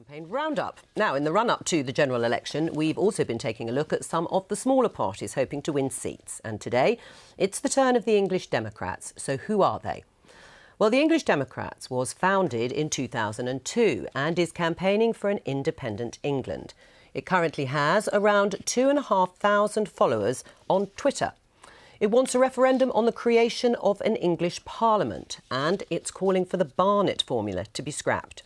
Campaign roundup. Now, in the run-up to the general election, we've also been taking a look at some of the smaller parties hoping to win seats. And today, it's the turn of the English Democrats. So who are they? Well, the English Democrats was founded in 2002 and is campaigning for an independent England. It currently has around 2,500 followers on Twitter. It wants a referendum on the creation of an English Parliament, and it's calling for the Barnett formula to be scrapped.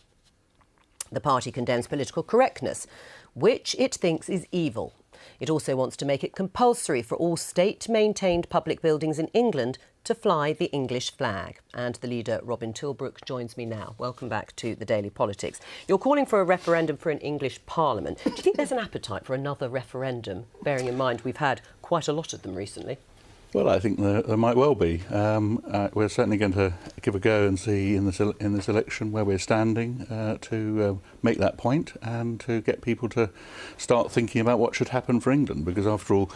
The party condemns political correctness, which it thinks is evil. It also wants to make it compulsory for all state-maintained public buildings in England to fly the English flag. And the leader, Robin Tilbrook, joins me now. Welcome back to the Daily Politics. You're calling for a referendum for an English Parliament. Do you think there's an appetite for another referendum, bearing in mind we've had quite a lot of them recently? Well, I think there might well be. We're certainly going to give a go and see in this election where we're standing to make that point and to get people to start thinking about what should happen for England. Because after all,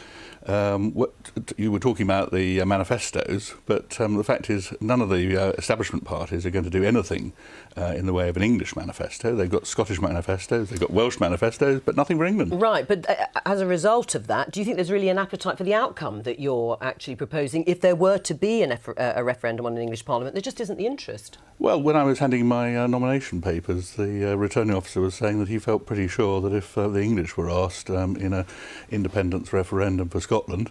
what you were talking about the manifestos, but the fact is none of the establishment parties are going to do anything in the way of an English manifesto. They've got Scottish manifestos, they've got Welsh manifestos, but nothing for England. Right, but as a result of that, do you think there's really an appetite for the outcome that you're actually proposing if there were to be a referendum on an English Parliament? There just isn't the interest. Well, when I was handing my nomination papers, the returning officer was saying that he felt pretty sure that if the English were asked in an independence referendum for Scotland,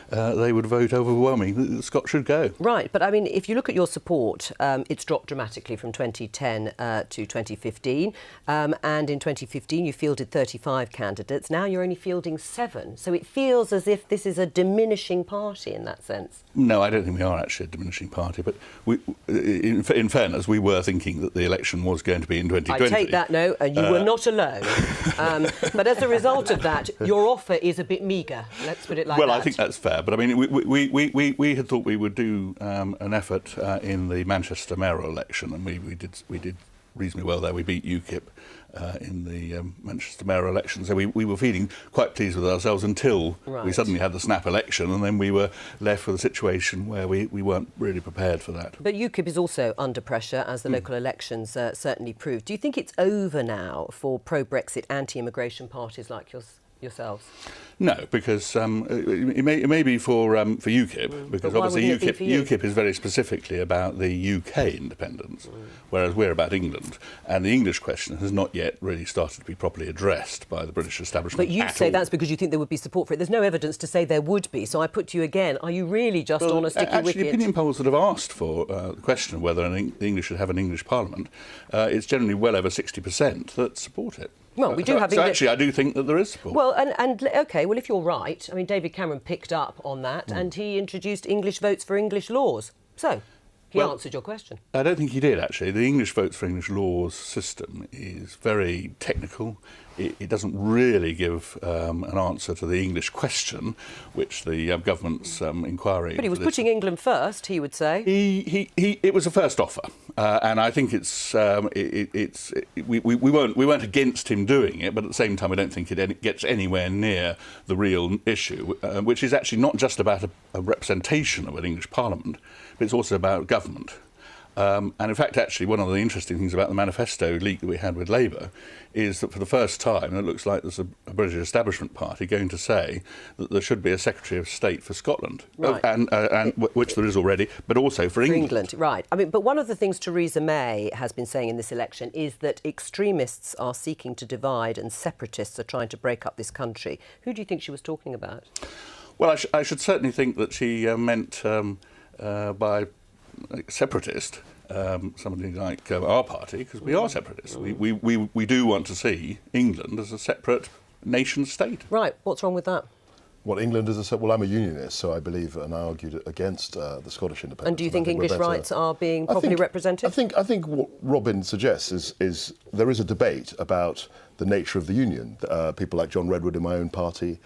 they would vote overwhelmingly that Scott should go. Right, but I mean, if you look at your support, it's dropped dramatically from 2010 to 2015. And in 2015, you fielded 35 candidates. Now you're only fielding 7. So it feels as if this is a diminishing party in that sense. No, I don't think we are actually a diminishing party. But in fairness, we were thinking that the election was going to be in 2020. I take that note, and you were not alone. But as a result of that, your offer is a bit meagre. Let's put it like that. Well, I think that's fair. But I mean, we had thought we would do an effort in the Manchester mayoral election, and we did reasonably well there. We beat UKIP in the Manchester mayoral election, so we were feeling quite pleased with ourselves until we suddenly had the snap election, and then we were left with a situation where we weren't really prepared for that. But UKIP is also under pressure, as the local elections certainly proved. Do you think it's over now for pro-Brexit, anti-immigration parties like yourselves? No, because it may be for UKIP, because obviously UKIP is very specifically about the UK independence, whereas we're about England, and the English question has not yet really started to be properly addressed by the British establishment. But you say that's because you think there would be support for it. There's no evidence to say there would be, so I put to you again, are you really just on a sticky wicket? Actually, opinion polls that have asked for the question of whether the English should have an English Parliament, it's generally well over 60% that support it. Well, we do have... So actually, I do think that there is support. Well, and OK, well, if you're right, I mean, David Cameron picked up on that and he introduced English votes for English laws. So, he answered your question. I don't think he did, actually. The English votes for English laws system is very technical. It doesn't really give an answer to the English question, which the government's inquiry... But he was putting England first, he would say. It was a first offer, and I think we weren't against him doing it, but at the same time, I don't think it gets anywhere near the real issue, which is actually not just about a representation of an English Parliament, but it's also about government. And in fact, actually, one of the interesting things about the manifesto leak that we had with Labour is that for the first time, it looks like there's a British establishment party going to say that there should be a Secretary of State for Scotland, right. and which there is already, but also for England. Right. I mean, but one of the things Theresa May has been saying in this election is that extremists are seeking to divide and separatists are trying to break up this country. Who do you think she was talking about? Well, I should certainly think that she meant by separatist, somebody like our party, because we are separatists. We do want to see England as a separate nation state. Right. What's wrong with that? Well, England is well, I'm a unionist, so I believe and I argued against the Scottish independence. And do you think English rights are being properly represented? I think what Robin suggests is there is a debate about the nature of the union. People like John Redwood in my own party,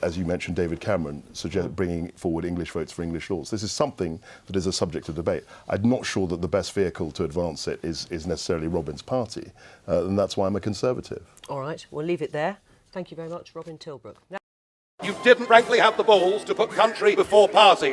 as you mentioned, David Cameron, suggest bringing forward English votes for English laws. This is something that is a subject of debate. I'm not sure that the best vehicle to advance it is necessarily Robin's party, and that's why I'm a Conservative. All right, we'll leave it there. Thank you very much, Robin Tilbrook. You didn't frankly have the balls to put country before party.